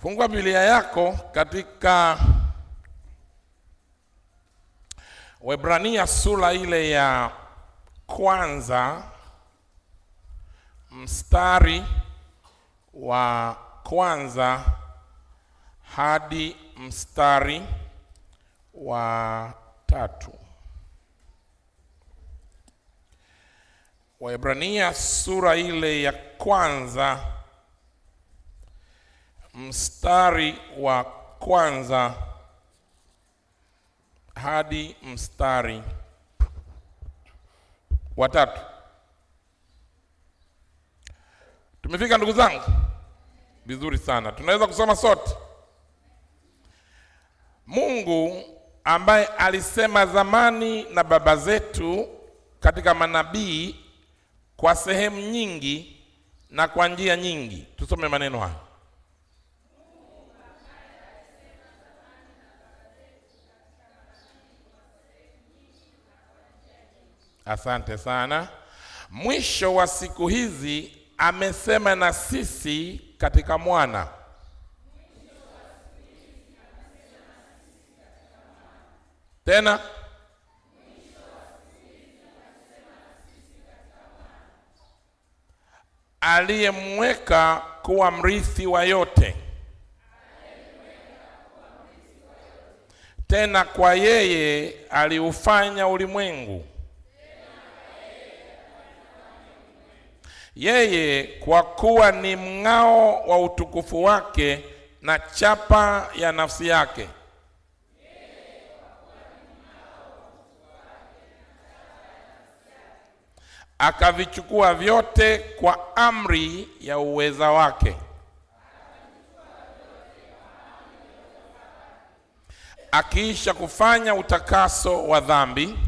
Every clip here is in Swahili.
Fungua Biblia yako katika Waebrania sura ile ya kwanza mstari wa kwanza hadi mstari wa 3. Waebrania sura ile ya kwanza mstari wa kwanza hadi mstari wa 3. Tumefika ndugu zangu? Vizuri sana. Tunaweza kusoma sote. Mungu ambaye alisema zamani na baba zetu katika manabii kwa sehemu nyingi na kwa njia nyingi. Tusome maneno haya. Asante sana. Mwisho wa siku hizi amesema na sisi katika mwana. Tena aliyemweka kuwa mrithi wa yote. Tena kwa yeye aliufanya ulimwengu. Yeye kwa kuwa ni mng'ao wa utukufu wake na chapa ya nafsi yake. Akavichukua vyote kwa amri ya uweza wake. Akiisha kufanya utakaso wa dhambi,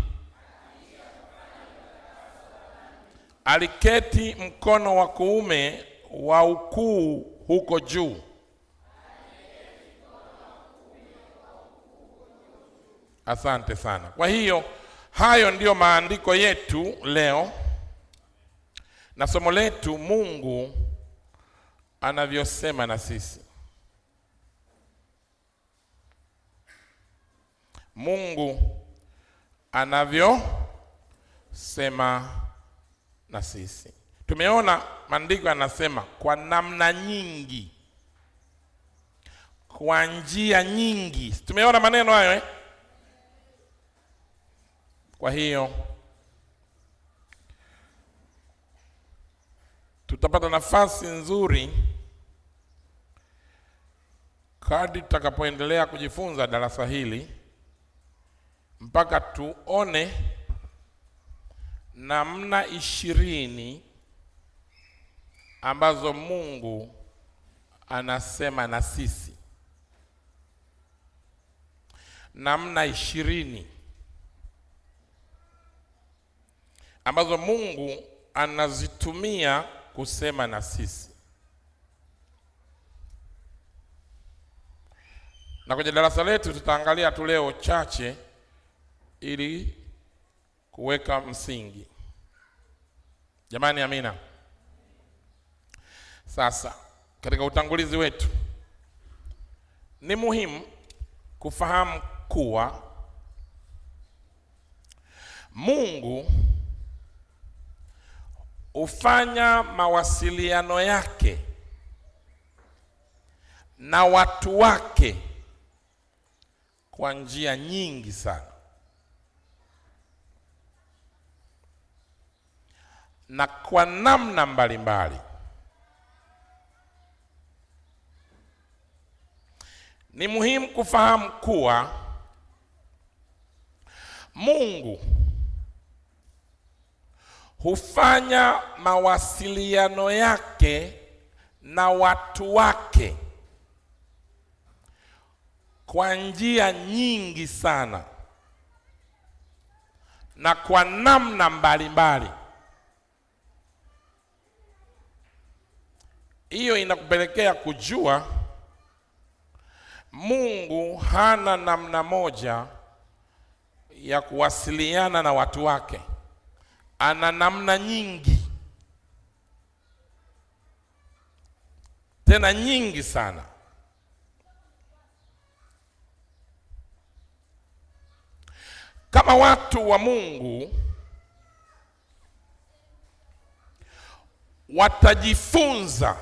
aliketi mkono wa kuume wa ukuu huko juu. Asante sana. Kwa hiyo hayo ndiyo maandiko yetu leo, na somo letu Mungu anavyosema na sisi. Mungu anavyosema na sisi. Tumeona maandiko yanasema kwa namna nyingi, kwa njia nyingi. Tumeona maneno hayo Kwa hiyo tutapata nafasi nzuri kadri tutakapoendelea kujifunza darasa hili mpaka tuone namna 20 ambazo Mungu anasema na sisi. Namna 20 ambazo Mungu anazitumia kusema na sisi. Na kwenye darasa letu tutaangalia tu leo chache ili kuweka msingi. Jamani, amina. Sasa katika utangulizi wetu ni muhimu kufahamu kuwa Mungu hufanya mawasiliano yake na watu wake kwa njia nyingi sana, na kwa namna mbalimbali. Ni muhimu kufahamu kuwa Mungu hufanya mawasiliano yake na watu wake kwa njia nyingi sana na kwa namna mbalimbali. Hiyo inakupelekea kujua Mungu hana namna moja ya kuwasiliana na watu wake. Ana namna nyingi, tena nyingi sana. Kama watu wa Mungu watajifunza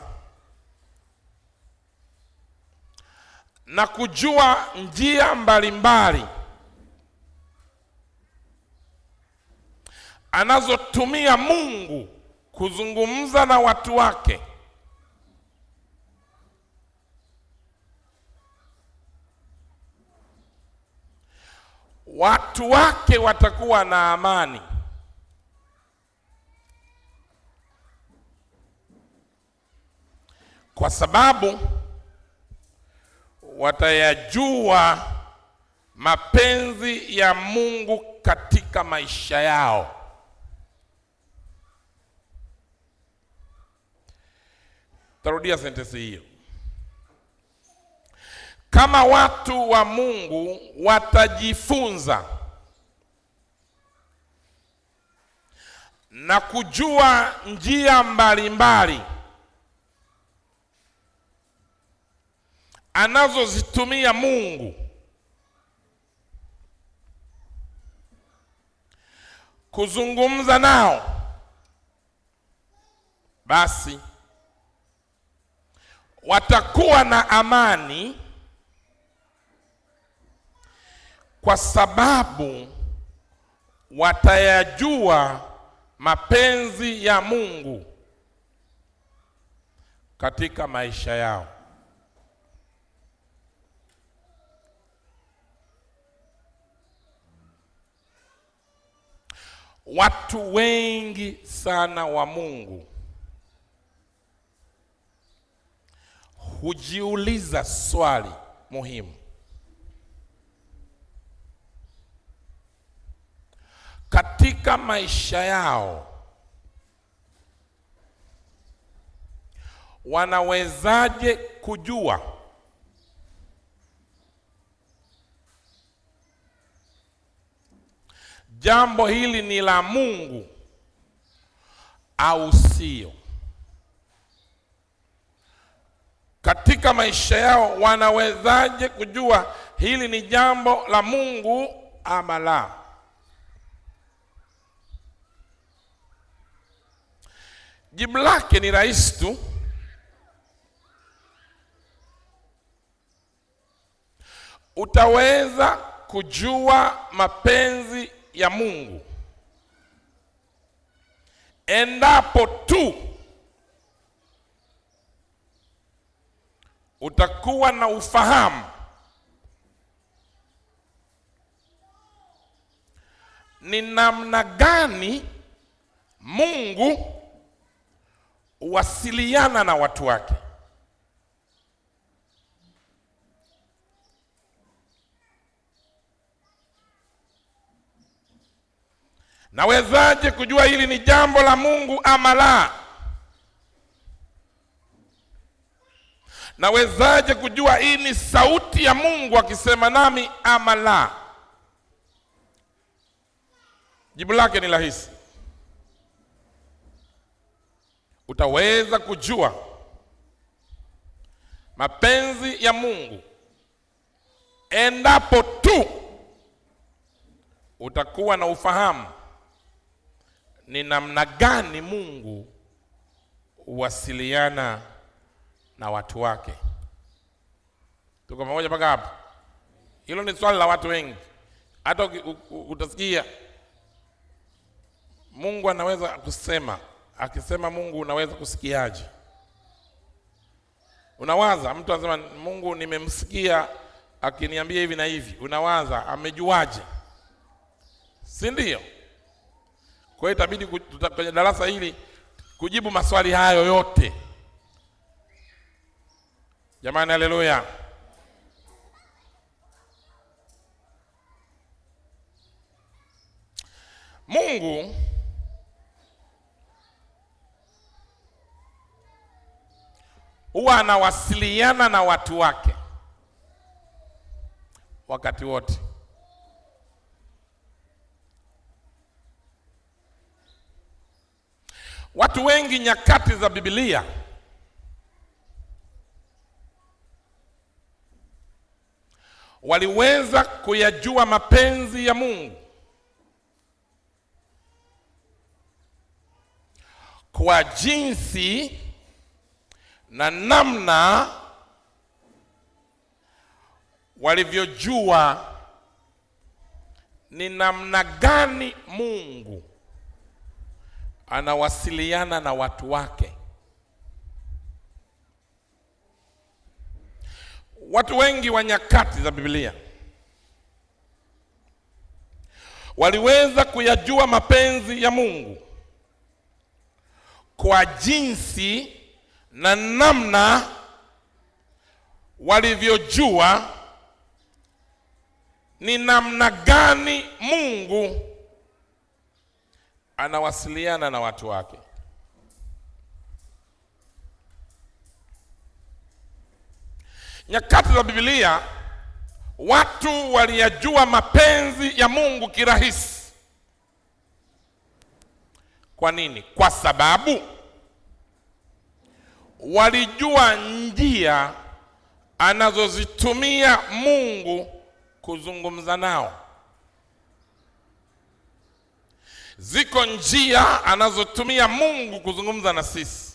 na kujua njia mbalimbali anazotumia Mungu kuzungumza na watu wake, watu wake watakuwa na amani. Kwa sababu watayajua mapenzi ya Mungu katika maisha yao. Tarudia sentensi hiyo. Kama watu wa Mungu watajifunza na kujua njia mbalimbali anazozitumia Mungu kuzungumza nao, basi watakuwa na amani, kwa sababu watayajua mapenzi ya Mungu katika maisha yao. Watu wengi sana wa Mungu hujiuliza swali muhimu katika maisha yao: wanawezaje kujua jambo hili ni la Mungu au sio? Katika maisha yao wanawezaje kujua hili ni jambo la Mungu ama la? Jibu lake ni rahisi tu. Utaweza kujua mapenzi ya Mungu endapo tu utakuwa na ufahamu ni namna gani Mungu huwasiliana na watu wake. Nawezaje kujua hili ni jambo la Mungu ama la? Nawezaje kujua hii ni sauti ya Mungu akisema nami ama la? Jibu lake ni rahisi. Utaweza kujua mapenzi ya Mungu endapo tu utakuwa na ufahamu ni namna gani Mungu huwasiliana na watu wake. Tuko pamoja mpaka hapo? Hilo ni swali la watu wengi. Hata utasikia Mungu anaweza kusema, akisema Mungu unaweza kusikiaje? Unawaza mtu anasema Mungu nimemsikia akiniambia hivi na hivi. Unawaza amejuaje? Si ndio? Kwa hiyo itabidi kwenye darasa hili kujibu maswali hayo yote. Jamani, haleluya. Mungu huwa anawasiliana na watu wake wakati wote. Watu wengi nyakati za Biblia waliweza kuyajua mapenzi ya Mungu kwa jinsi na namna walivyojua ni namna gani Mungu anawasiliana na watu wake. Watu wengi wa nyakati za Biblia waliweza kuyajua mapenzi ya Mungu kwa jinsi na namna walivyojua ni namna gani Mungu anawasiliana na watu wake. Nyakati za Biblia watu waliyajua mapenzi ya Mungu kirahisi. Kwa nini? Kwa sababu walijua njia anazozitumia Mungu kuzungumza nao. Ziko njia anazotumia Mungu kuzungumza na sisi.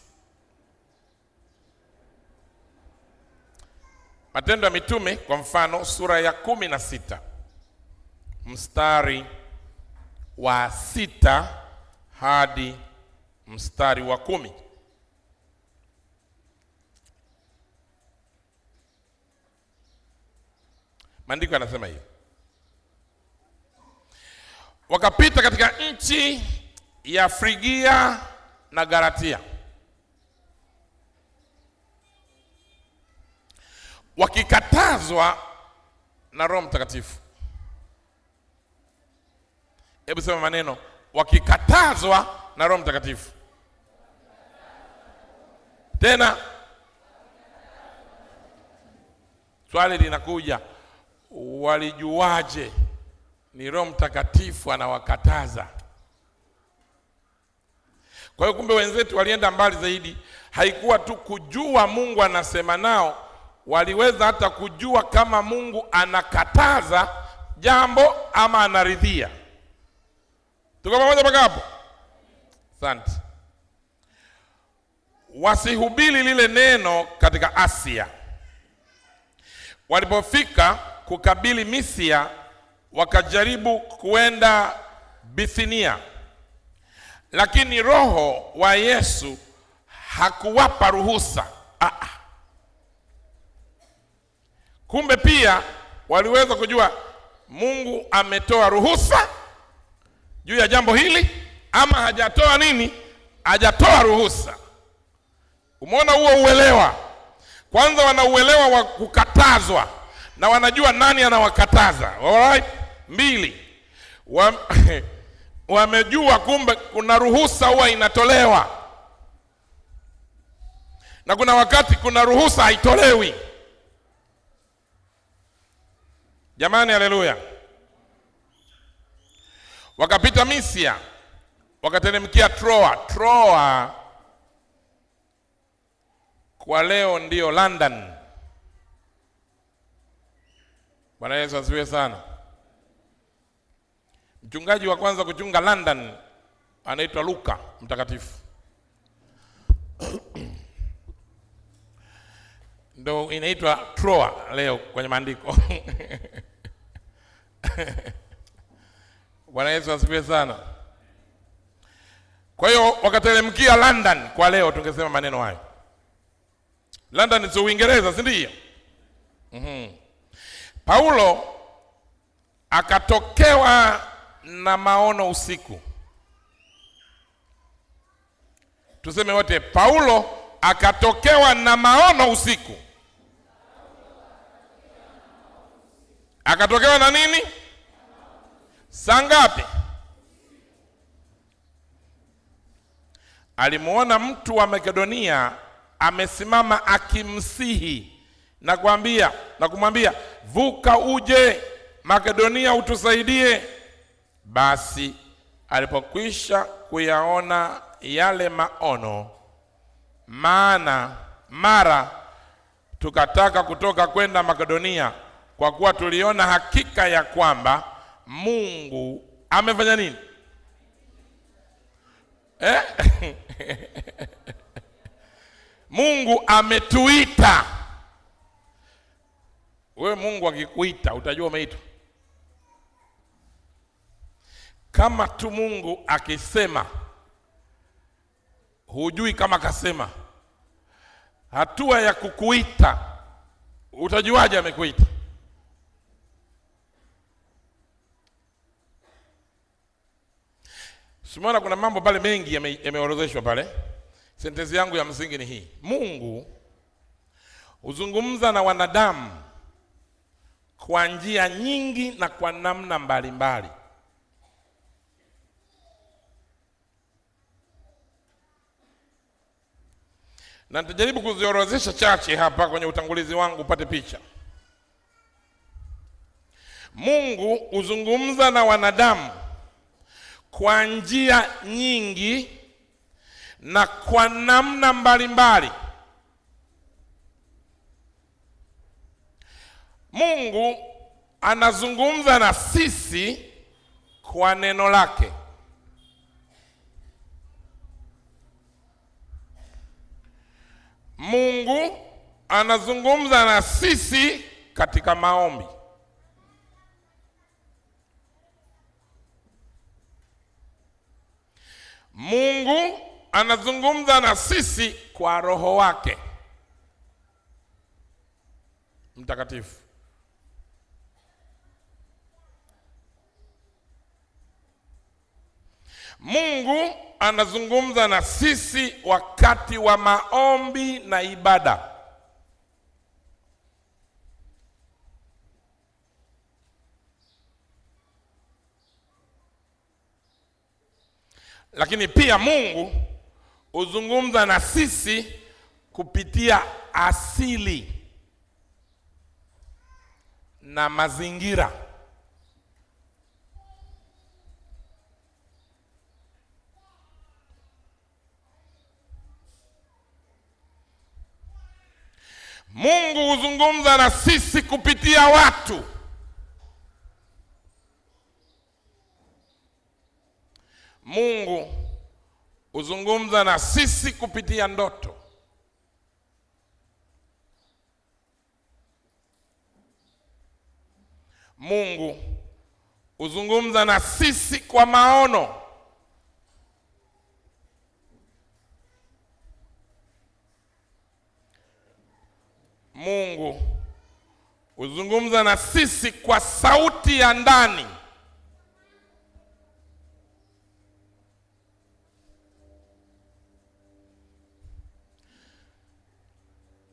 Matendo ya Mitume kwa mfano sura ya 16 mstari wa 6 hadi mstari wa 10. Maandiko yanasema hivi: wakapita katika nchi ya Frigia na Galatia, wakikatazwa na Roho Mtakatifu. Hebu sema maneno, wakikatazwa na Roho Mtakatifu. Tena swali linakuja, walijuaje ni Roho Mtakatifu anawakataza? Kwa hiyo kumbe wenzetu walienda mbali zaidi. Haikuwa tu kujua Mungu anasema nao, waliweza hata kujua kama Mungu anakataza jambo ama anaridhia. Tuko pamoja mpaka hapo? Asante. Wasihubiri lile neno katika Asia. Walipofika kukabili Misia, wakajaribu kuenda Bithinia, lakini Roho wa Yesu hakuwapa ruhusa. Kumbe pia waliweza kujua Mungu ametoa ruhusa juu ya jambo hili ama hajatoa nini? Hajatoa ruhusa. Umeona huo uelewa? Kwanza wanauelewa wa kukatazwa na wanajua nani anawakataza. Alright? 2, wamejua kumbe kuna ruhusa huwa inatolewa na kuna wakati kuna ruhusa haitolewi. Jamani, haleluya. Wakapita Misia, wakateremkia Troa. Troa kwa leo ndio London. Bwana Yesu asifiwe sana. Mchungaji wa kwanza kuchunga London anaitwa Luka mtakatifu. Ndio inaitwa Troa leo kwenye maandiko. Bwana Yesu asifiwe sana. Kwa hiyo wakateremkia London, kwa leo tungesema maneno hayo. London ni Uingereza, si ndio? Paulo akatokewa na maono usiku. Tuseme wote, Paulo akatokewa na maono usiku. Akatokewa na nini? Saa ngapi? Alimuona mtu wa Makedonia amesimama akimsihi na kumwambia vuka uje Makedonia utusaidie. Basi alipokwisha kuyaona yale maono, mara tukataka kutoka kwenda Makedonia, kwa kuwa tuliona hakika ya kwamba Mungu amefanya nini? Mungu ametuita. Wewe Mungu akikuita utajua umeitwa. Kama tu Mungu akisema hujui kama kasema, hatua ya kukuita utajuaje amekuita? Simona, kuna mambo pale mengi yameorodheshwa pale. Sentensi yangu ya msingi ni hii: Mungu huzungumza na wanadamu kwa njia nyingi na kwa namna mbalimbali. Na nitajaribu kuziorodhesha chache hapa kwenye utangulizi wangu upate picha. Mungu huzungumza na wanadamu kwa njia nyingi na kwa namna mbalimbali. Mungu anazungumza na sisi kwa neno lake. Mungu anazungumza na sisi katika maombi. Mungu anazungumza na sisi kwa Roho wake Mtakatifu. Mungu anazungumza na sisi wakati wa maombi na ibada. Lakini pia Mungu huzungumza na sisi kupitia asili na mazingira. Mungu huzungumza na sisi kupitia watu. Mungu huzungumza na sisi kupitia ndoto. Mungu huzungumza na sisi kwa maono. Mungu huzungumza na sisi kwa sauti ya ndani.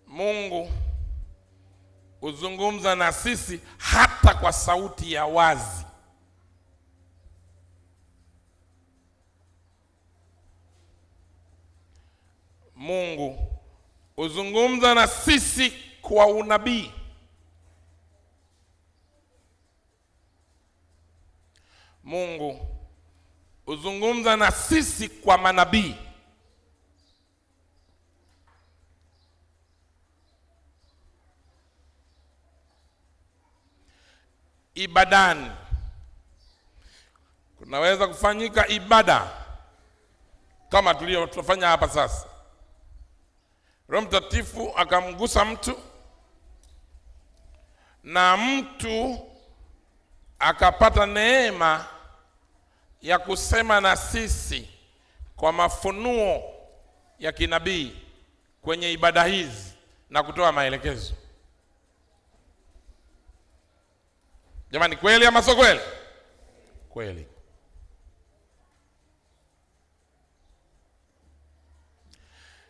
Mungu huzungumza na sisi hata kwa sauti ya wazi. Mungu huzungumza na sisi kwa unabii. Mungu huzungumza na sisi kwa manabii. Ibadani kunaweza kufanyika ibada kama tuliyofanya hapa sasa. Roho Mtakatifu akamgusa mtu na mtu akapata neema ya kusema na sisi kwa mafunuo ya kinabii kwenye ibada hizi na kutoa maelekezo. Jamani, kweli ama sio kweli? Kweli.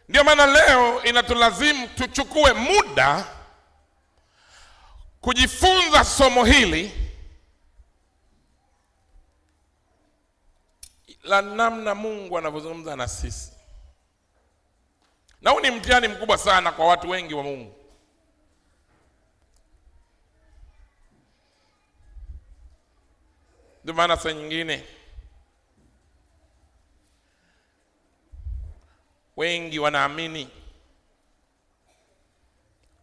Ndio maana leo inatulazimu tuchukue muda kujifunza somo hili la namna Mungu anavyozungumza na sisi. Na huu ni mtihani mkubwa sana kwa watu wengi wa Mungu. Ndio maana saa nyingine wengi wanaamini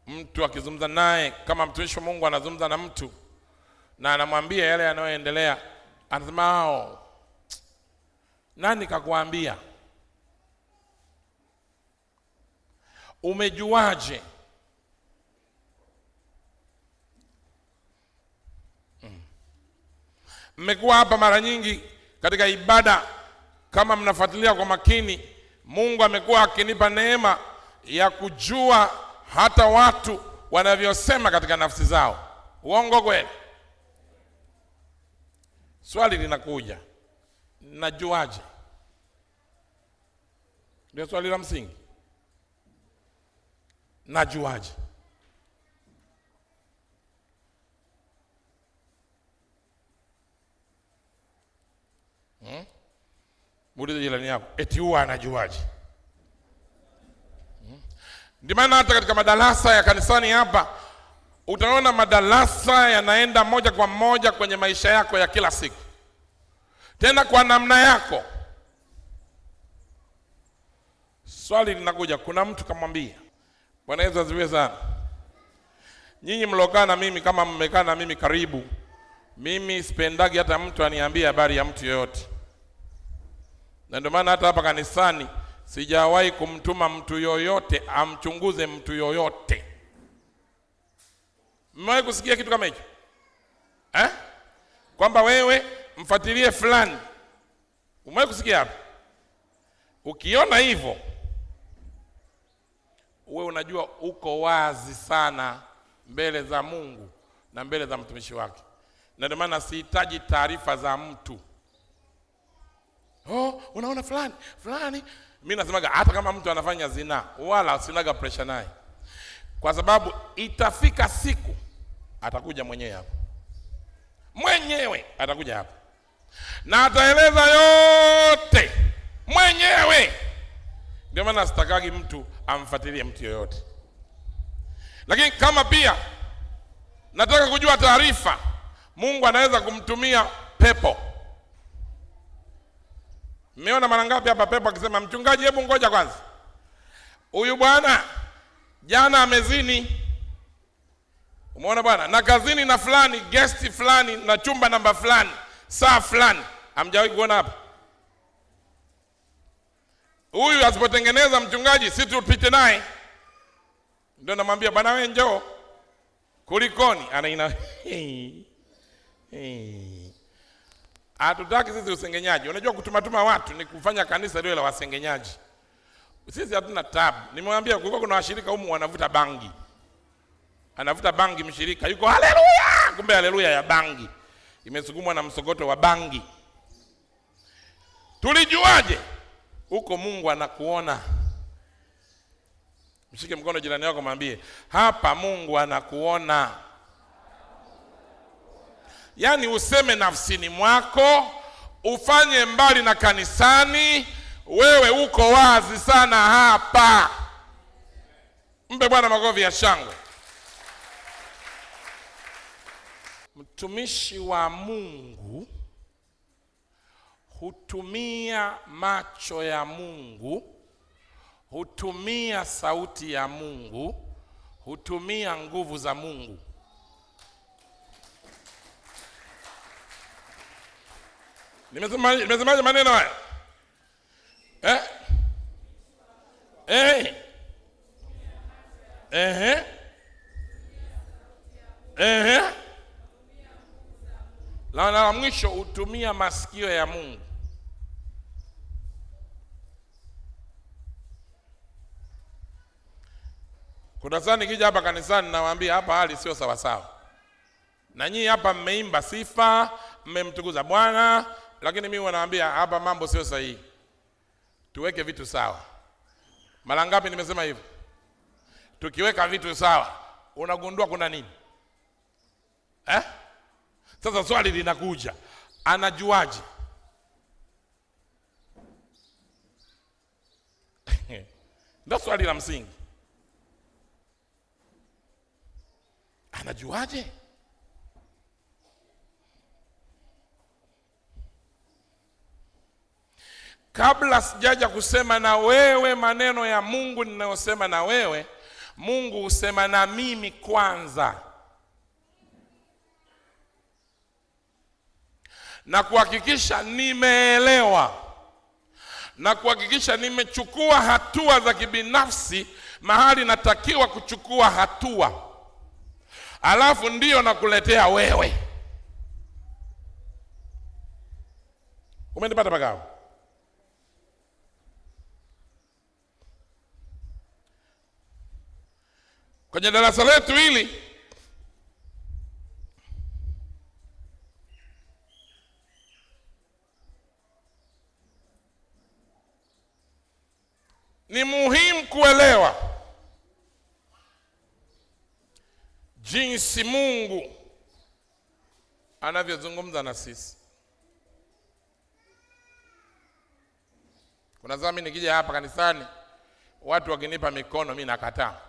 mtu akizungumza naye, kama mtumishi wa Mungu anazungumza na mtu na anamwambia yale yanayoendelea, anasema nani kakuambia? Umejuaje? Mmekuwa hapa mara nyingi katika ibada, kama mnafuatilia kwa makini, Mungu amekuwa akinipa neema ya kujua hata watu wanavyosema katika nafsi zao. Uongo kweli? Swali linakuja, najuaje? Ndio swali la msingi. Najuaje? Muulize jirani yako, eti huwa anajuaje? Ndio maana hata katika madarasa ya kanisani hapa utaona madarasa yanaenda moja kwa moja kwenye maisha yako ya kila siku, tena kwa namna yako. Swali linakuja, kuna mtu kamwambia, Bwana Yesu asifiwe sana, nyinyi mlokaa na mimi, kama mmekaa na mimi karibu, mimi sipendagi hata mtu aniambie habari ya mtu yoyote. Na ndio maana hata hapa kanisani sijawahi kumtuma mtu yoyote amchunguze mtu yoyote. Mmewahi kusikia kitu kama hicho? Kwamba wewe mfuatilie fulani. Umewahi kusikia hapo? Ukiona hivyo, wewe unajua uko wazi sana mbele za Mungu na mbele za mtumishi wake. Na ndio maana sihitaji taarifa za mtu. Unaona fulani. Mimi nasemaga hata kama mtu anafanya zina, wala sinaga pressure naye. Kwa sababu itafika siku atakuja mwenyewe hapo. Mwenyewe atakuja hapo. Na ataeleza yote mwenyewe. Ndio maana sitakagi mtu amfuatilie mtu yoyote. Lakini kama pia nataka kujua taarifa, Mungu anaweza kumtumia pepo. Mmeona mara ngapi hapa pepo akisema, mchungaji, hebu ngoja kwanza, huyu bwana jana amezini. Umeona bwana, na kazini na fulani, guest fulani, na chumba namba fulani, saa fulani. Hamjawahi kuona hapa? Huyu asipotengeneza mchungaji, si tupite naye. Ndio namwambia, bwana wewe njoo. Kulikoni? Anaina Hatutaki sisi usengenyaji. Unajua kutumatuma watu ni kufanya kanisa liwe la wasengenyaji. Sisi hatuna tabu. Nimemwambia kulikuwa kuna washirika humu wanavuta bangi. Anavuta bangi mshirika, yuko haleluya, kumbe haleluya ya bangi imesukumwa na msogoto wa bangi. Tulijuaje? Huko Mungu anakuona. Mshike mkono jirani yako, mwambie hapa Mungu anakuona. Yaani useme nafsini mwako, ufanye mbali na kanisani, wewe uko wazi sana hapa. Mpe Bwana makofi ya shangwe. Mtumishi wa Mungu hutumia macho ya Mungu, hutumia sauti ya Mungu, hutumia nguvu za Mungu. Nimesemaje maneno haya? La mwisho, hutumia masikio ya Mungu. Kuna saa nikija hapa kanisani nawaambia hapa hali sio sawa sawa. Na nyinyi hapa mmeimba sifa, mmemtukuza Bwana, lakini mimi wanaambia hapa mambo sio sahihi. Tuweke vitu sawa. Mara ngapi nimesema hivyo? Tukiweka vitu sawa, unagundua kuna nini? Sasa swali linakuja, anajuaje? Ndio swali la msingi. Anajuaje? Kabla sijaja kusema na wewe maneno ya Mungu ninayosema na wewe, Mungu husema na mimi kwanza, na kuhakikisha nimeelewa, na kuhakikisha nimechukua hatua za kibinafsi mahali natakiwa kuchukua hatua, alafu ndio nakuletea wewe. Umenipata bagao? Kwenye darasa letu hili ni muhimu kuelewa jinsi Mungu anavyozungumza na sisi. Kuna zama nikija hapa kanisani watu wakinipa mikono mimi nakataa.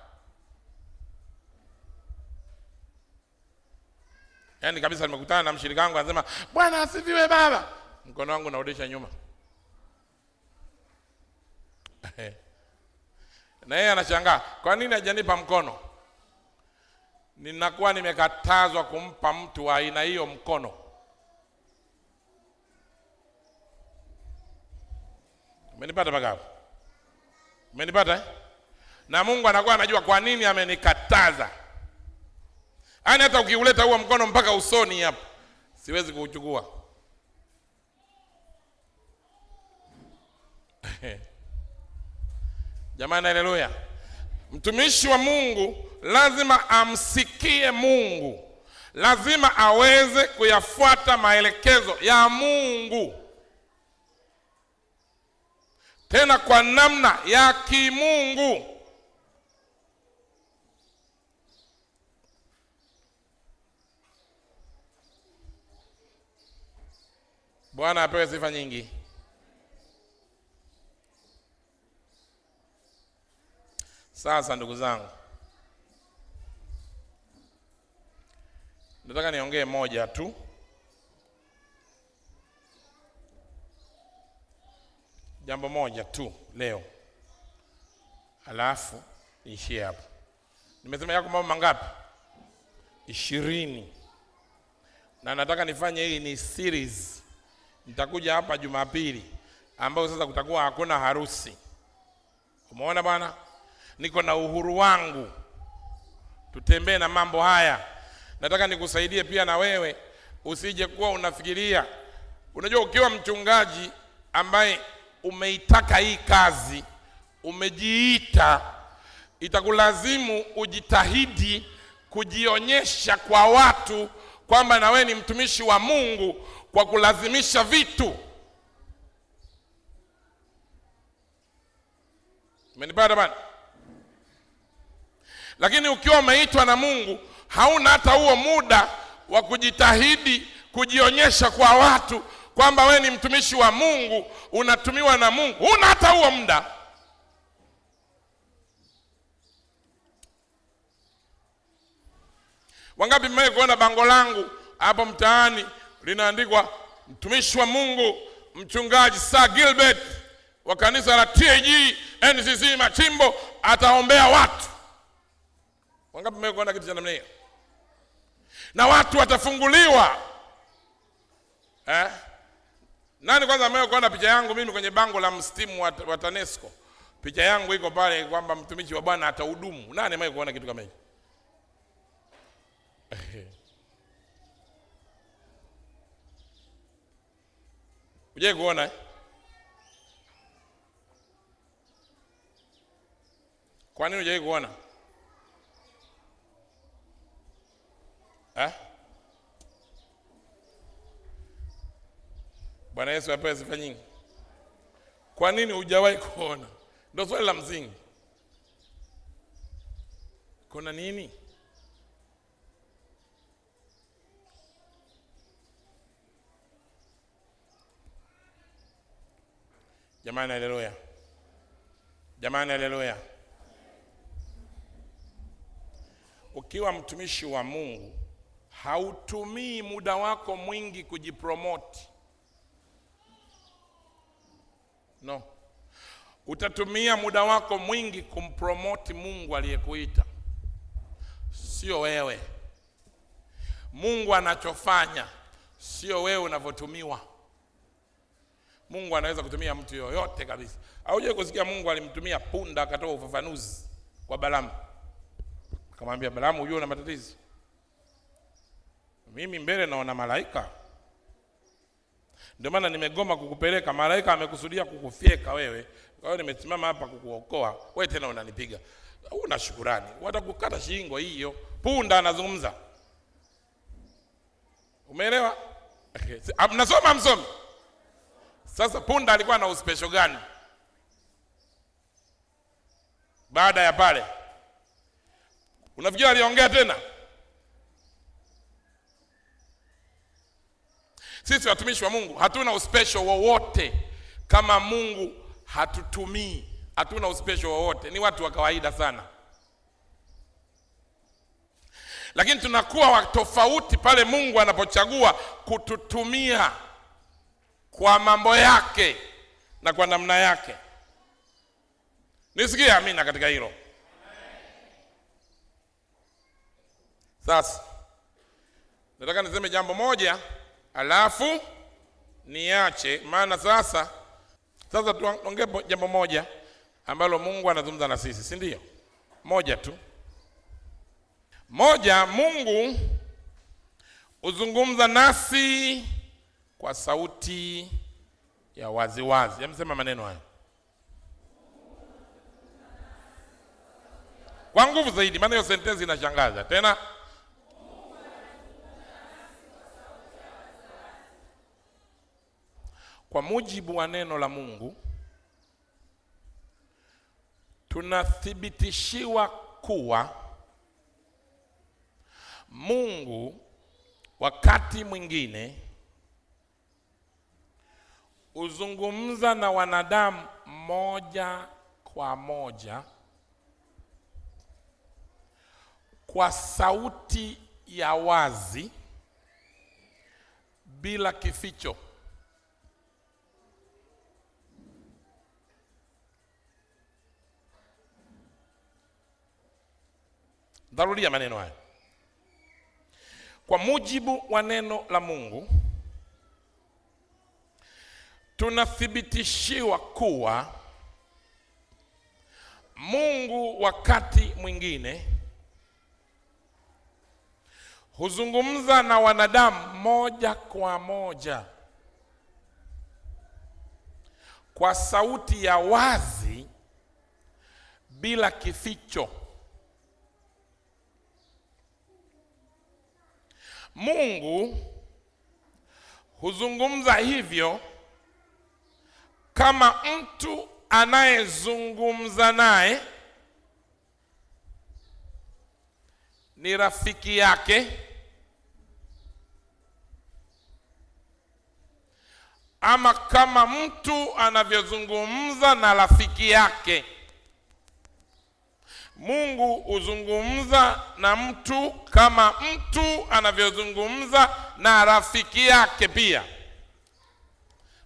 Yaani kabisa nimekutana na mshirika wangu anasema, "Bwana asifiwe baba." Mkono wangu naudisha nyuma. Na yeye anashangaa, "Kwa nini hajanipa mkono?" Ninakuwa nimekatazwa kumpa mtu wa aina hiyo mkono. Umenipata bagao? Umenipata? Na Mungu anakuwa anajua kwa nini amenikataza. Yaani hata ukiuleta huo mkono mpaka usoni hapa, siwezi kuuchukua. Jamani, haleluya. Mtumishi wa Mungu lazima amsikie Mungu. Lazima aweze kuyafuata maelekezo ya Mungu. Tena kwa namna ya kimungu. Bwana apewe sifa nyingi. Sasa ndugu zangu, nataka niongee moja tu. Jambo moja tu leo. Alafu niishie hapo. Nimesema yako mambo mangapi? 20. Na nataka nifanye hii ni series. Nitakuja hapa Jumapili ambayo sasa kutakuwa hakuna harusi. Umeona bwana? Niko na uhuru wangu. Tutembee na mambo haya. Nataka nikusaidie pia na wewe usije kuwa unafikiria. Unajua ukiwa mchungaji ambaye umeitaka hii kazi, umejiita, itakulazimu ujitahidi kujionyesha kwa watu kwamba na wewe ni mtumishi wa Mungu kwa kulazimisha vitu. Umenipata bana? Lakini ukiwa umeitwa na Mungu, hauna hata huo muda wa kujitahidi kujionyesha kwa watu kwamba wewe ni mtumishi wa Mungu, unatumiwa na Mungu. Huna hata huo muda. Wangapi mmewahi kuona bango langu hapo mtaani linaandikwa mtumishi wa Mungu mchungaji Sir Gilbert wa kanisa la TAG NCC Machimbo ataombea watu? Wangapi mmewahi kuona kitu cha namna hiyo? Na watu watafunguliwa. Nani kwanza mmewahi kuona picha yangu mimi kwenye bango la mstimu wa TANESCO? Picha yangu iko pale kwamba mtumishi wa Bwana atahudumu. Nani mmewahi kuona kitu kama hicho? Uje kuona Kwa nini uje kuona? Bwana Yesu apewe sifa nyingi. Kwa nini hujawahi kuona? Ndio swali la msingi. Kuna nini? Jamani, haleluya. Jamani, haleluya. Ukiwa mtumishi wa Mungu, hautumii muda wako mwingi kujipromote. No. Utatumia muda wako mwingi kumpromote Mungu aliyekuita, sio wewe. Mungu anachofanya sio wewe unavotumiwa. Mungu anaweza kutumia mtu yoyote kabisa. Hauje kusikia Mungu alimtumia punda akatoa ufafanuzi? kwa Balaamu. Akamwambia Balaamu, unajua una matatizo. Mimi mbele naona malaika. Ndio maana nimegoma kukupeleka. Malaika amekusudia kukufyeka wewe. Kwa hiyo nimesimama hapa kukuokoa. Wewe tena unanipiga. Una shukrani. Watakukata shingo hiyo. Punda anazungumza. Umeelewa? Mnasoma msomi? Sasa punda alikuwa na uspesho gani? Baada ya pale unafikiri aliongea tena? Sisi watumishi wa Mungu hatuna uspesho wowote. Kama Mungu hatutumii, hatuna uspesho wowote. Ni watu wa kawaida sana. Lakini tunakuwa wa tofauti pale Mungu anapochagua kututumia kwa mambo yake na kwa namna yake. Nisikie amina katika hilo. Sasa nataka niseme jambo moja alafu niache, maana sasa tuongee jambo moja ambalo Mungu anazungumza na sisi, si ndio? Moja tu. Moja, Mungu uzungumza nasi kwa sauti ya waziwazi. Yamsema maneno haya kwa nguvu zaidi, maana hiyo sentensi inashangaza. Tena, kwa mujibu wa neno la Mungu tunathibitishiwa kuwa Mungu wakati mwingine uzungumza na wanadamu moja kwa moja kwa sauti ya wazi bila kificho. Dharudia maneno haya. Kwa mujibu wa neno la Mungu tunathibitishiwa kuwa Mungu wakati mwingine huzungumza na wanadamu moja kwa moja kwa sauti ya wazi bila kificho. Mungu huzungumza hivyo kama mtu anayezungumza naye ni rafiki yake ama kama mtu anavyozungumza na rafiki yake. Mungu huzungumza na mtu kama mtu anavyozungumza na rafiki yake pia.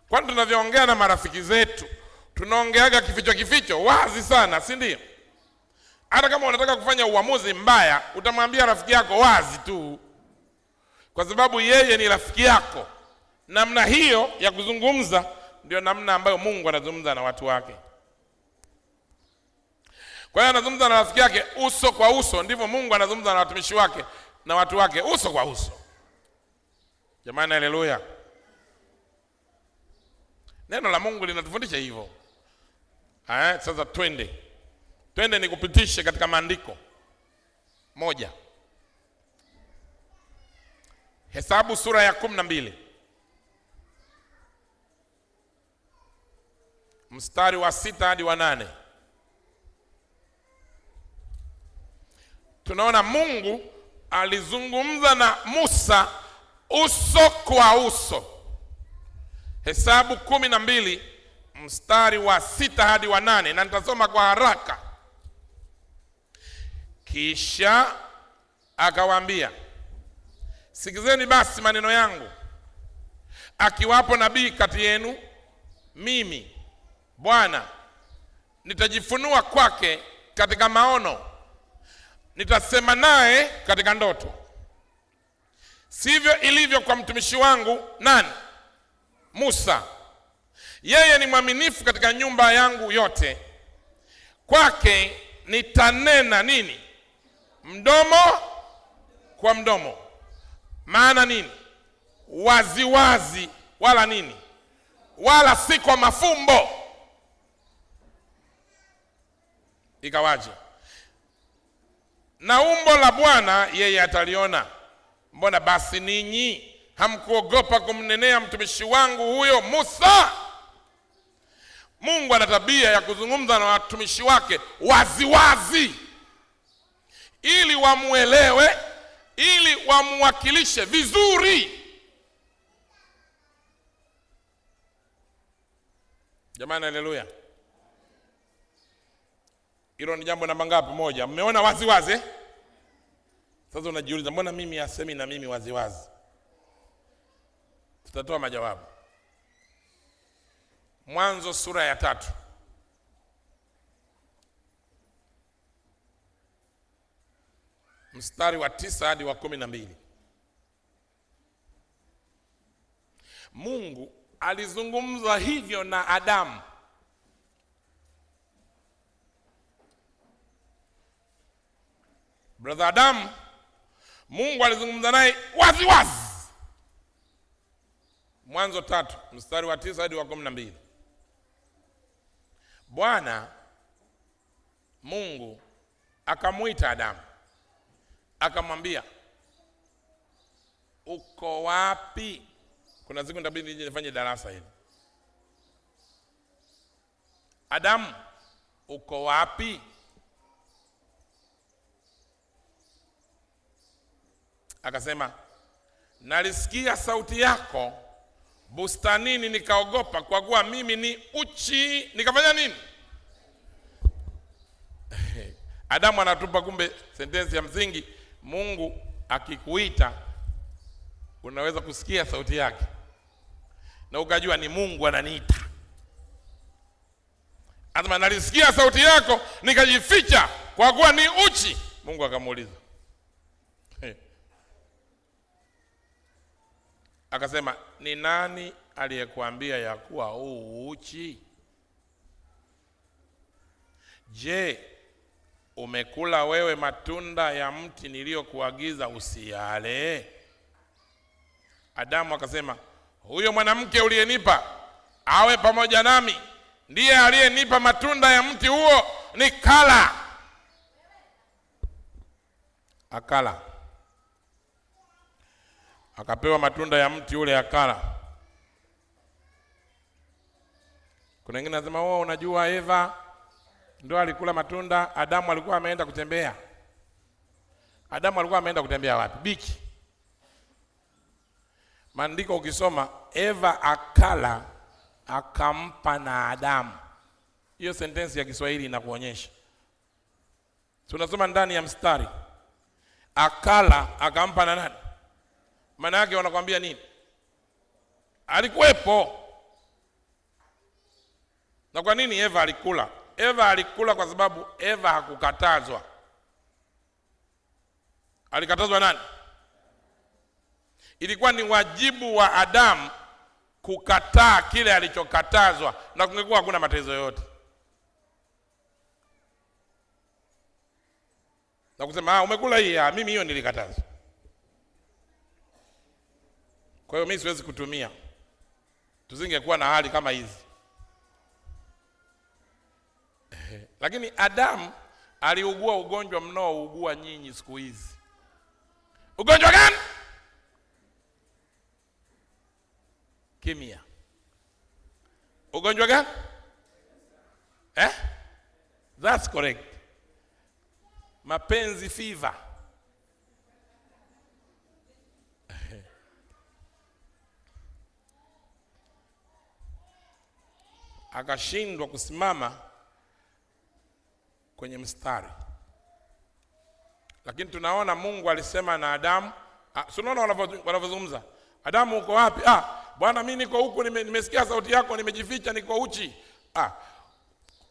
Kwani tunavyoongea na marafiki zetu tunaongeaga kificho wazi sana, si ndio? Hata kama unataka kufanya uamuzi mbaya utamwambia rafiki yako wazi tu, kwa sababu yeye ni rafiki yako. Namna hiyo ya kuzungumza ndio namna ambayo Mungu anazungumza na watu wake. Kwa hiyo anazungumza na rafiki yake uso kwa uso, ndivyo Mungu anazungumza na watumishi wake na watu wake uso kwa uso. Jamani, haleluya. Neno la Mungu linatufundisha hivyo. Sasa twende nikupitishe katika maandiko. Moja, Hesabu sura ya 12 mstari wa 6 hadi wa 8. Tunaona Mungu alizungumza na Musa uso kwa uso. Hesabu 12 mstari wa 6 hadi wa 8, na nitasoma kwa haraka. Kisha akawaambia, sikizeni basi maneno yangu. Akiwapo nabii kati yenu, mimi Bwana nitajifunua kwake katika maono, nitasema naye katika ndoto. Sivyo ilivyo kwa mtumishi wangu nani? Musa. Yeye ni mwaminifu katika nyumba yangu yote. Kwake nitanena nini? Mdomo kwa mdomo. Maana nini? Waziwazi, wala nini? Wala si kwa mafumbo. Ikawaje? Na umbo la Bwana yeye ataliona. Mbona basi ninyi hamkuogopa kumnenea mtumishi wangu huyo Musa? Mungu ana tabia ya kuzungumza na watumishi wake waziwazi, ili wamuelewe, ili wamuwakilishe vizuri. Jamani, haleluya. Hilo ni jambo namba ngapi? Moja. Mmeona waziwazi? Sasa unajiuliza, mbona mimi asemi na mimi waziwazi? Tutatoa majawabu. Mwanzo sura ya 3. Mstari wa 9 hadi wa 12. Mungu alizungumza hivyo na Adamu. Brother Adamu, Mungu alizungumza naye wazi wazi. Mwanzo 3 mstari wa 9 hadi wa 12. Bwana Mungu akamuita Adamu, akamwambia, uko wapi? Kuna siku nitabidi nije nifanye darasa hili. Adamu, uko wapi? Akasema, nalisikia sauti yako bustanini, nikaogopa kwa kuwa mimi ni uchi. Nikafanya nini? Adamu anatupa kumbe sentensi ya msingi. Mungu akikuita unaweza kusikia sauti yake na ukajua ni Mungu ananiita. Anasema, nalisikia sauti yako nikajificha kwa kuwa ni uchi. Mungu akamuuliza, akasema, ni nani aliyekuambia ya kuwa uchi? Je, umekula wewe matunda ya mti niliyokuagiza usiyale? Adamu akasema, huyo mwanamke uliyenipa awe pamoja nami ndiye aliyenipa matunda ya mti huo nikala. Akala, akapewa matunda ya mti ule akala. Kuna wengine nasema, wewe unajua Eva ndio alikula matunda, Adamu alikuwa ameenda kutembea. Adamu alikuwa ameenda kutembea wapi? Bichi. Maandiko ukisoma, Eva akala akampa na Adamu. Hiyo sentensi ya Kiswahili inakuonyesha. Tunasoma ndani ya mstari, akala akampa na nani? Maana yake wanakuambia nini? Alikuwepo. Na kwa nini Eva alikula? Eva alikula kwa sababu Eva hakukatazwa. Alikatazwa nani? Ilikuwa ni wajibu wa Adamu kukataa kile alichokatazwa, na kungekuwa hakuna matezo yote. Na kusema, umekula hii, mimi hiyo nilikatazwa, kwa hiyo mimi siwezi kutumia. Tusingekuwa na hali kama hizi. Lakini Adamu aliugua ugonjwa mnaougua nyinyi siku hizi. Ugonjwa gani? Kimya. Ugonjwa gani? That's correct. Mapenzi fever. Akashindwa kusimama kwenye mstari. Lakini tunaona Mungu alisema na Adamu. Unaona wanavyozungumza, Adamu uko wapi? Bwana mimi niko huku, nimesikia sauti yako, nimejificha, niko uchi.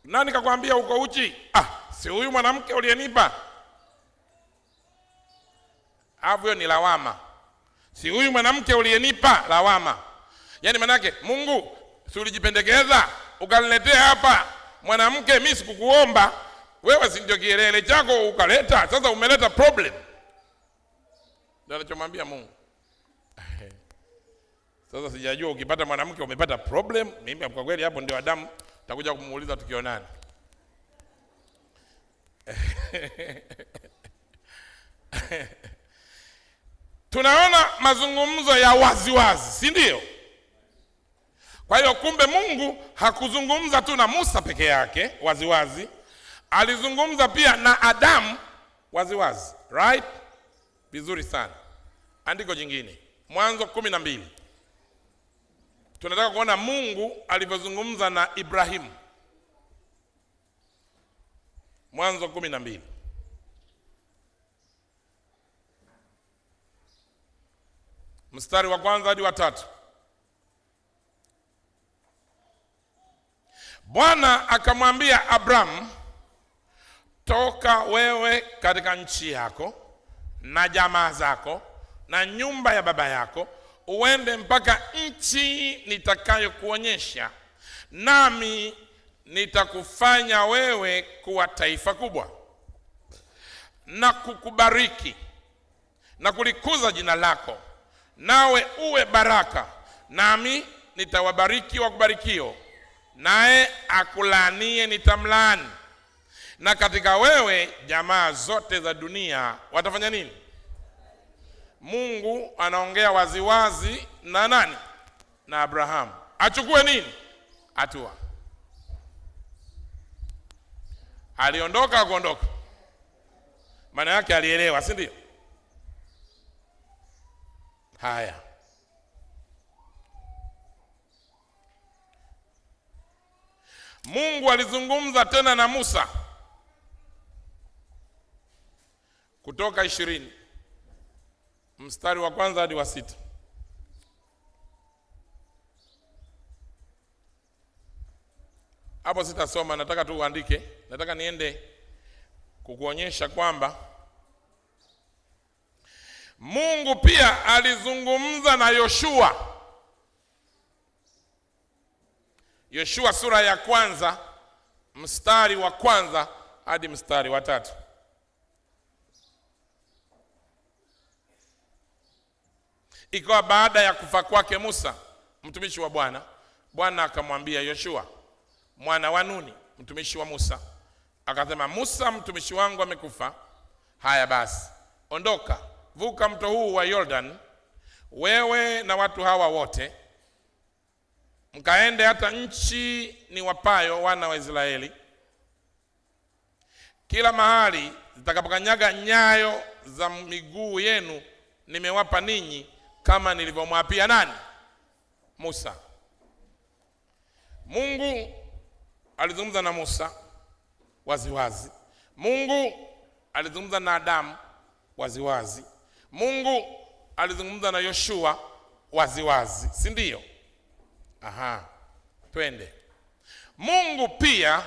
Nani kakwambia uko uchi? Si huyu mwanamke uliyenipa. Hiyo ni lawama. Si huyu mwanamke uliyenipa, lawama. Yaani manake, Mungu si ulijipendekeza ukaniletea hapa mwanamke, mimi sikukuomba, wewe si ndio kielele chako ukaleta, sasa umeleta problem. Ndio anachomwambia Mungu. Sasa sijajua ukipata mwanamke umepata problem. Mimi kwa kweli hapo ndio Adamu takuja kumuuliza tukionana. Tunaona mazungumzo ya waziwazi, si ndio? Kwa hiyo kumbe Mungu hakuzungumza tu na Musa peke yake waziwazi, alizungumza pia na Adamu waziwazi, right? Vizuri sana. Andiko jingine, Mwanzo 12. Tunataka kuona Mungu alivyozungumza na Ibrahimu. Mwanzo 12. Mstari wa 1 hadi wa 3. Bwana akamwambia Abrahamu, toka wewe katika nchi yako na jamaa zako na nyumba ya baba yako, uende mpaka nchi nitakayokuonyesha, nami nitakufanya wewe kuwa taifa kubwa, na kukubariki na kulikuza jina lako, nawe uwe baraka, nami nitawabariki wakubarikio, naye akulaanie nitamlaani, na katika wewe jamaa zote za dunia watafanya nini? Mungu anaongea waziwazi na nani? Na Abrahamu. Achukue nini? Hatua. Aliondoka kuondoka, maana yake alielewa, si ndio? Haya, Mungu alizungumza tena na Musa. Kutoka 20 mstari wa 1 hadi wa 6. Hapo sitasoma, nataka tu uandike. Nataka niende kukuonyesha kwamba Mungu pia alizungumza na Yoshua. Yoshua sura ya 1 mstari wa 1 hadi mstari wa 3. Ikawa baada ya kufa kwake Musa mtumishi wa Bwana, Bwana akamwambia Yoshua mwana wa Nuni mtumishi wa Musa, akasema, Musa mtumishi wangu amekufa. Haya basi, ondoka, vuka mto huu wa Jordan, wewe na watu hawa wote, mkaende hata nchi ni wapayo wana wa Israeli. Kila mahali zitakapokanyaga nyayo za miguu yenu nimewapa ninyi, kama nilivyomwapia nani? Musa. Mungu alizungumza na Musa waziwazi. Mungu alizungumza na Adamu waziwazi. Mungu alizungumza na Yoshua waziwazi, si ndio? Aha, twende. Mungu pia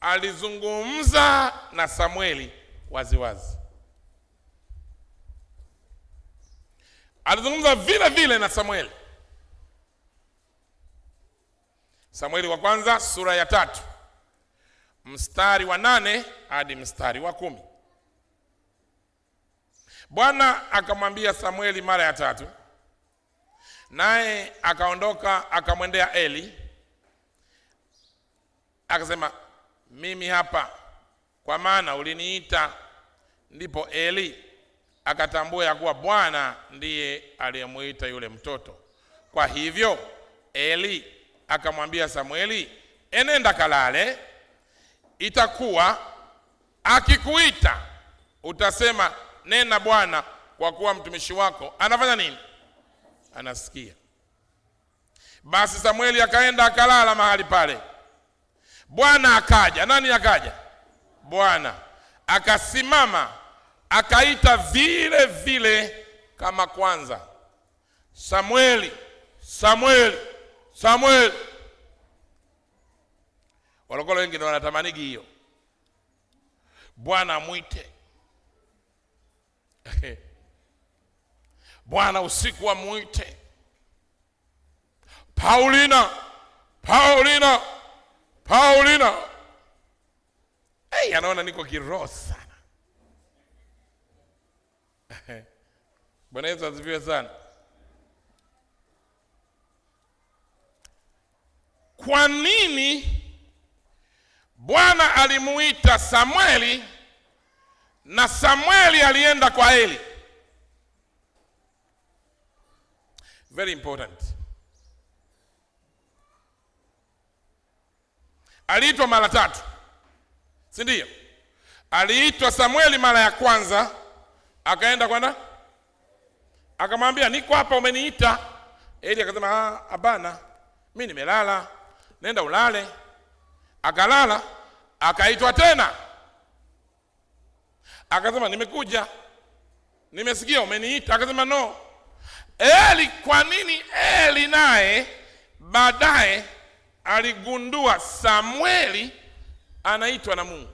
alizungumza na Samueli waziwazi. Alizungumza vile vile na Samueli. Samueli wa 1 sura ya 3 mstari wa 8 hadi mstari wa 10. Bwana akamwambia Samueli mara ya 3, naye akaondoka akamwendea Eli, akasema, mimi hapa, kwa maana uliniita. Ndipo Eli akatambua ya kuwa Bwana ndiye aliyemuita yule mtoto. Kwa hivyo Eli akamwambia Samueli, enenda kalale, itakuwa akikuita utasema, nena Bwana, kwa kuwa mtumishi wako anafanya nini? Anasikia. Basi Samueli akaenda akalala mahali pale. Bwana akaja. Nani akaja? Bwana. Akasimama akaita vile vile kama kwanza, Samueli, Samueli, Samueli. Walokole wengine wanatamanigi hiyo, Bwana mwite. Bwana usiku wa mwite, Paulina, Paulina, Paulina. anaona niko kiroho sana. Bwana Yesu asifiwe sana. Kwa nini Bwana alimuita Samueli na Samueli alienda kwa Eli? Very important. Aliitwa mara 3. Si ndio? Aliitwa Samueli mara ya kwanza, akaenda kwenda akamwambia niko hapa umeniita. Eli akasema hapana, mimi nimelala, nenda ulale. Akalala, akaitwa tena. Akasema nimekuja, nimesikia umeniita. Akasema no. Eli, kwa nini Eli naye baadaye aligundua Samueli anaitwa na Mungu?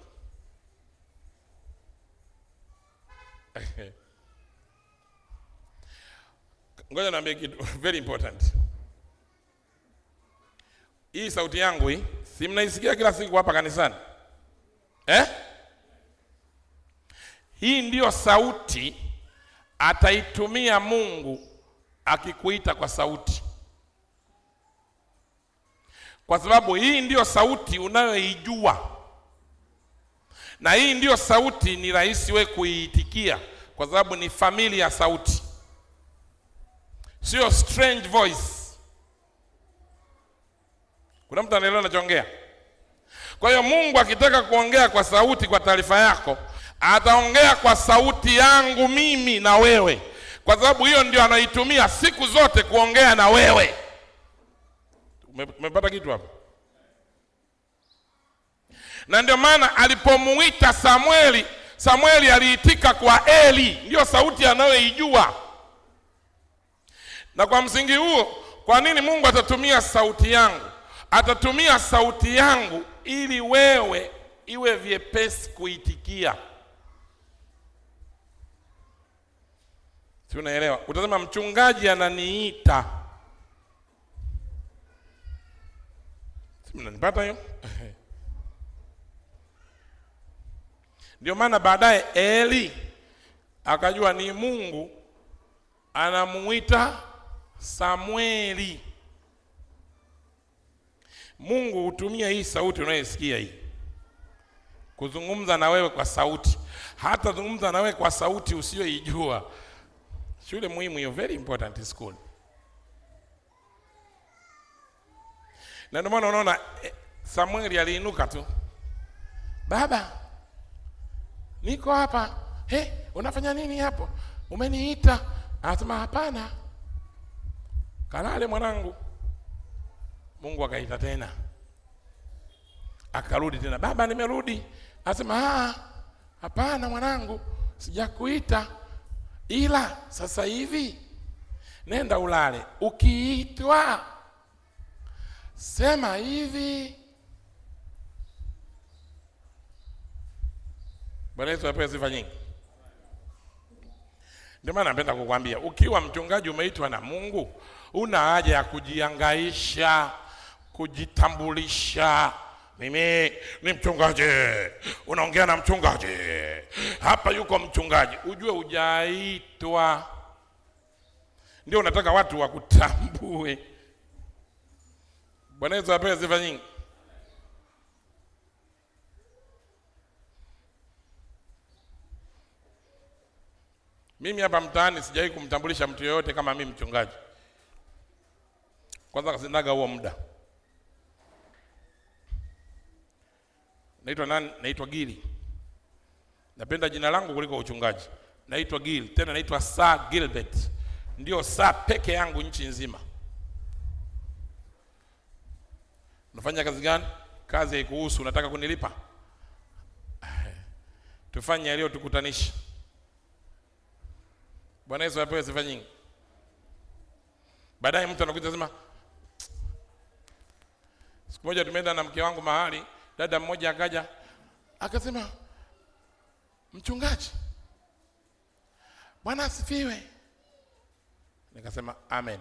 Ngoja niambie kitu very important. Hii sauti yangu hii, si mnaisikia kila siku hapa kanisani? Hii ndiyo sauti ataitumia Mungu akikuita kwa sauti. Kwa sababu hii ndiyo sauti unayoijua. Na hii ndiyo sauti ni rahisi wewe kuiitikia kwa sababu ni familia ya sauti. Sio strange voice. Kuna mtu anaelewa ninachoongea? Kwa hiyo Mungu akitaka kuongea kwa sauti, kwa taarifa yako, ataongea kwa sauti yangu mimi na wewe. Kwa sababu hiyo ndio anaitumia siku zote kuongea na wewe. Umepata kitu hapo? Na ndio maana alipomuita Samueli, Samueli aliitika kwa Eli. Ndio sauti anayoijua. Na kwa msingi huo, kwa nini Mungu atatumia sauti yangu? Atatumia sauti yangu ili wewe iwe vyepesi kuitikia. Si unaelewa? Utasema mchungaji ananiita. Si mnanipata hiyo? Ndio maana baadaye Eli akajua ni Mungu anamuita Samueli. Mungu hutumia hii sauti unayosikia hii kuzungumza na wewe kwa sauti. Hata zungumza na wewe kwa sauti usiyoijua. Shule muhimu hiyo, very important school. Na ndio maana unaona Samueli aliinuka tu. Baba, niko hapa. Unafanya nini hapo? Umeniita. Anasema hapana, kalale mwanangu. Mungu akaita tena. Akarudi tena. Baba, nimerudi. Anasema hapana mwanangu, sijakuita. Ila sasa hivi nenda ulale. Ukiitwa sema hivi. Bwana Yesu apewe sifa nyingi. Ndio maana napenda kukwambia, ukiwa mchungaji umeitwa na Mungu, una haja ya kujihangaisha, kujitambulisha. Mimi ni mchungaji. Unaongea na mchungaji. Hapa yuko mchungaji. Ujue hujaitwa. Ndio unataka watu wakutambue. Bwana Yesu apewe sifa nyingi. Mimi hapa mtaani sijawahi kumtambulisha mtu yeyote kama mimi mchungaji. Kwanza kasinaga huo muda. Naitwa nani? Naitwa Gili. Napenda jina langu kuliko uchungaji. Naitwa Gili. Tena naitwa Sir Gilbert. Ndio Sir peke yangu nchi nzima. Unafanya kazi gani? Kazi haikuhusu. Unataka kunilipa? Tufanye yaliyo tukutanisha. Bwana Yesu apewe sifa nyingi. Baadaye mtu anakuja sema, siku moja tumeenda na mke wangu mahali, dada mmoja akaja akasema, mchungaji, Bwana asifiwe. Nikasema amen.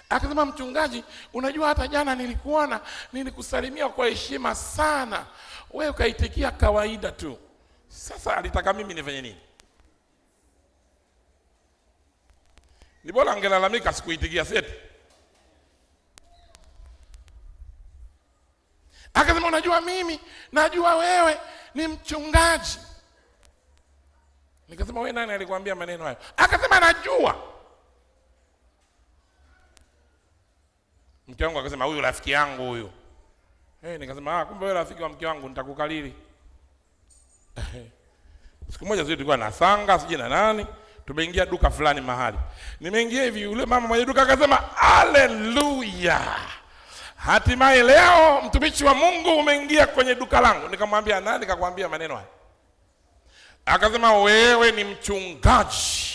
Akasema, mchungaji, unajua hata jana nilikuona, nilikusalimia kwa heshima sana, wewe ukaitikia kawaida tu. Sasa alitaka mimi nifanye nini? Ni bora angelalamika sikuitikia seti. Akasema, unajua mimi najua wewe ni mchungaji. Nikasema, wewe nani alikwambia maneno hayo? Akasema, najua. Mke wangu akasema, huyu rafiki yangu huyu. Nikasema, kumbe wewe rafiki wa mke wangu, nitakukalili. Siku moja sisi tulikuwa na Sanga sije na nani, tumeingia duka fulani mahali. Nimeingia hivi, yule mama mwenye duka akasema, haleluya, hatimaye leo mtumishi wa Mungu umeingia kwenye duka langu. Nikamwambia, nani nikakwambia maneno haya? Akasema, wewe ni mchungaji.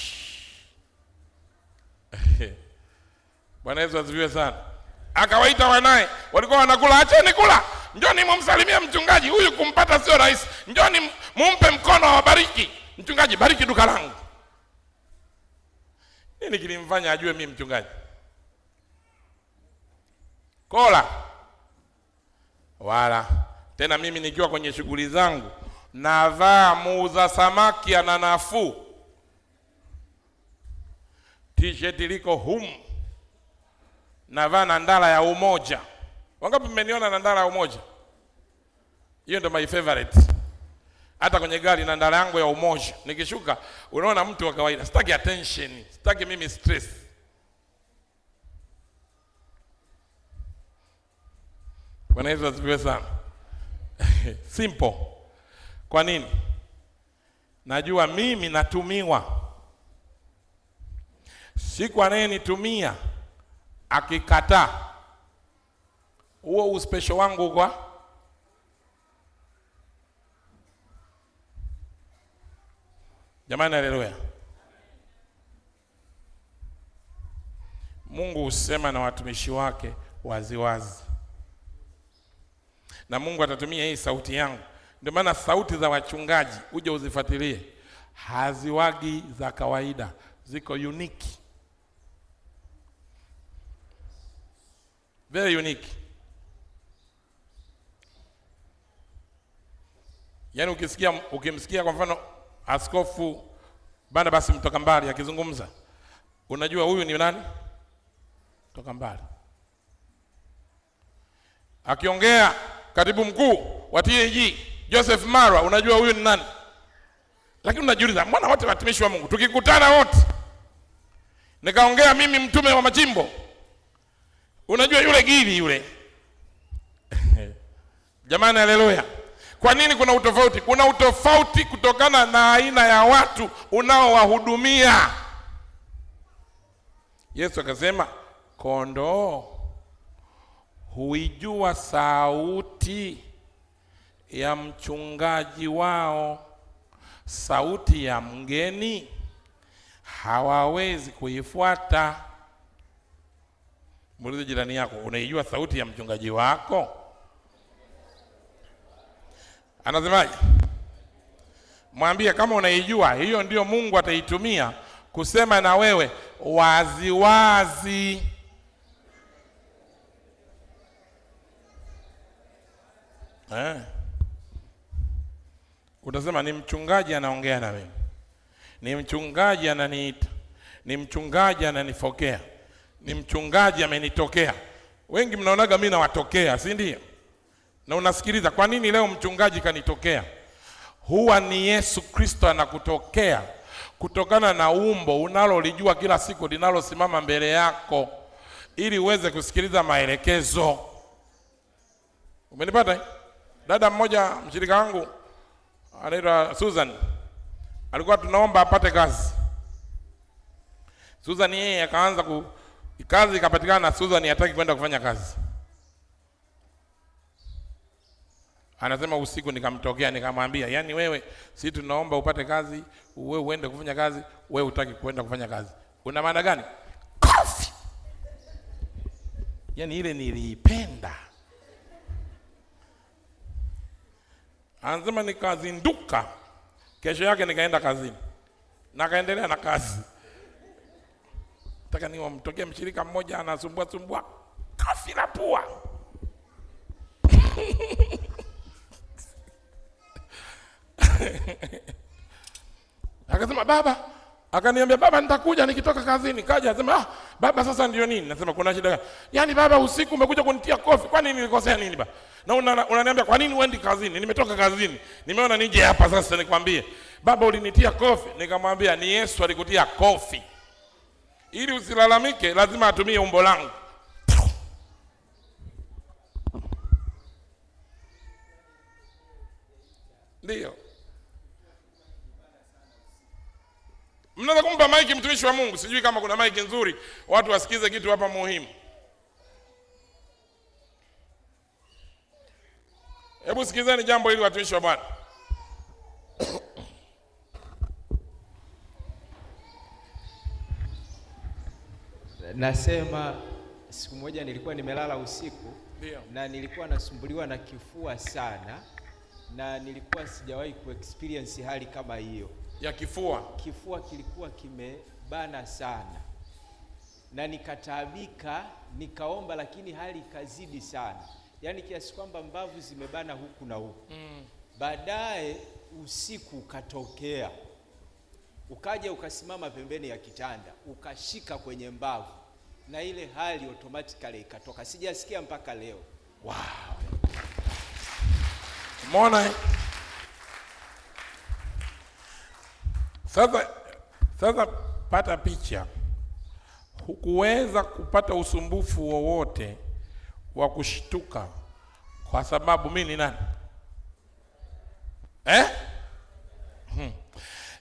Bwana Yesu asifiwe sana. Akawaita wanae, walikuwa wanakula, acheni kula, njoni mumsalimie mchungaji, huyu kumpata sio rahisi, njoni mumpe mkono wa bariki. Mchungaji, bariki duka langu. Nini kilimfanya ajue mimi mchungaji? Kola wala tena. Mimi nikiwa kwenye shughuli zangu navaa muuza samaki ana nafuu, t-shirt liko humu, navaa na ndala ya Umoja. Wangapi mmeniona na ndala ya Umoja? Hiyo ndio my favorite. Hata kwenye gari na ndala yangu ya Umoja, nikishuka unaona mtu wa kawaida, sitaki attention, sitaki mimi stress. Bwana Yesu asifiwe sana. Simple. Kwa nini? Najua mimi natumiwa. Siku anayenitumia akikataa, huo uspesho wangu kwa jamani, haleluya. Mungu husema na watumishi wake waziwazi, na Mungu atatumia hii sauti yangu. Ndio maana sauti za wachungaji uje uzifuatilie, haziwagi za kawaida, ziko unique, very unique. Yaani ukimsikia kwa mfano Askofu Barnabas mtoka mbali akizungumza, unajua huyu ni nani? Toka mbali. Akiongea katibu mkuu wa TAG Joseph Marwa, unajua huyu ni nani? Lakini unajiuliza, mbona wote watumishi wa Mungu tukikutana wote, nikaongea mimi mtume wa Machimbo, unajua yule Gili yule? Jamani, haleluya. Kwa nini kuna utofauti? Kuna utofauti kutokana na aina ya watu unaowahudumia. Yesu akasema, kondoo huijua sauti ya mchungaji wao, sauti ya mgeni hawawezi kuifuata. Muulize jirani yako, unaijua sauti ya mchungaji wako? Anasemaje? Mwambie kama unaijua, hiyo ndio Mungu ataitumia kusema na wewe wazi wazi. Utasema ni mchungaji anaongea na mimi, ni mchungaji ananiita, ni mchungaji ananifokea, ni mchungaji amenitokea. Wengi mnaonaga mimi nawatokea, si ndio? Na unasikiliza, kwa nini leo mchungaji kanitokea? Huwa ni Yesu Kristo anakutokea kutokana na umbo unalolijua kila siku linalosimama mbele yako, ili uweze kusikiliza maelekezo. Umenipata? Dada mmoja mshirika wangu anaitwa Susan, alikuwa tunaomba apate kazi. Susan yeye akaanza kazi ikapatikana, na Susan hataki kwenda kufanya kazi. Anasema usiku nikamtokea nikamwambia, yani wewe, si tunaomba upate kazi, wewe uende kufanya kazi, wewe hutaki kwenda kufanya kazi. Una maana gani? Kofi. Yani ile niliipenda. Anasema nikazinduka, kesho yake nikaenda kazini, na kaendelea na kazi. nataka niwamtokee mshirika mmoja anasumbua kofi la pua. Akasema baba, akaniambia baba nitakuja nikitoka kazini. Kaja asema baba sasa ndio nini? Nasema kuna shida. Yaani baba usiku umekuja kunitia kofi. Kwa nini nilikosea nini baba? Na unaniambia kwa nini uendi kazini? Nimetoka kazini. Nimeona nije hapa sasa nikwambie. Baba ulinitia kofi. Nikamwambia ni Yesu alikutia kofi. Ili usilalamike lazima atumie umbo langu. Ndio. Mnaweza kumpa maiki mtumishi wa Mungu. Sijui kama kuna maiki nzuri watu wasikize kitu hapa muhimu. Hebu sikizeni jambo hili watumishi wa Bwana. Nasema siku moja nilikuwa nimelala usiku. Ndio. Na nilikuwa nasumbuliwa na kifua sana, na nilikuwa sijawahi kuexperience hali kama hiyo ya kifua. Kifua kilikuwa kimebana sana, na nikataabika, nikaomba, lakini hali ikazidi sana, yaani kiasi kwamba mbavu zimebana huku na huku. Baadaye usiku ukatokea, ukaja ukasimama pembeni ya kitanda, ukashika kwenye mbavu, na ile hali automatically ikatoka. Sijasikia mpaka leo. Wow. Umeona? Sasa pata picha. Hukuweza kupata usumbufu wowote wa kushtuka kwa sababu mimi ni nani?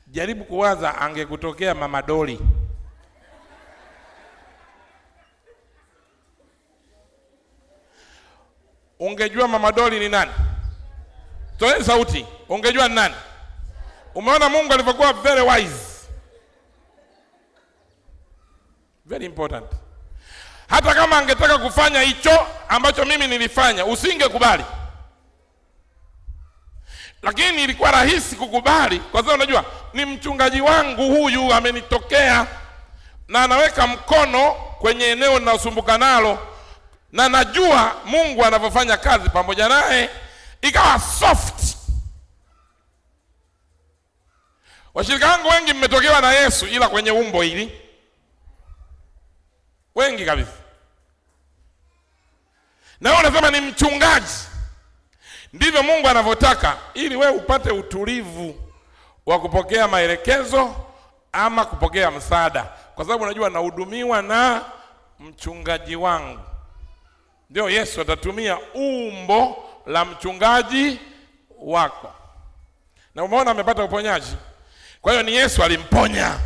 Jaribu kuwaza angekutokea Mama Doli. Ungejua Mama Doli ni nani? Toe sauti. Ungejua ni nani? Umeona Mungu alivyokuwa very wise. Very important. Hata kama angetaka kufanya hicho ambacho mimi nilifanya, usingekubali. Lakini ilikuwa rahisi kukubali kwa sababu unajua ni mchungaji wangu huyu amenitokea na anaweka mkono kwenye eneo ninalosumbuka nalo, na najua Mungu anavyofanya kazi pamoja naye, ikawa soft. Washirika wangu wengi mmetokewa na Yesu ila kwenye umbo hili. Wengi kabisa. Na wewe unasema ni mchungaji. Ndivyo Mungu anavyotaka ili wewe upate utulivu wa kupokea maelekezo ama kupokea msaada, kwa sababu unajua nahudumiwa na mchungaji wangu. Ndio Yesu atatumia umbo la mchungaji wako. Na umeona amepata uponyaji. Kwa hiyo ni Yesu alimponya.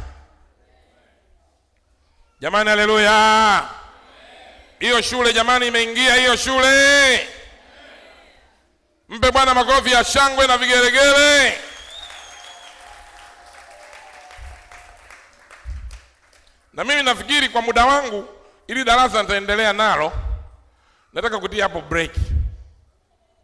Jamani, haleluya. Hiyo shule jamani imeingia hiyo shule. Mpe Bwana makofi ya shangwe na vigelegele. Na mimi nafikiri kwa muda wangu ili darasa nitaendelea nalo, nataka kutia hapo break.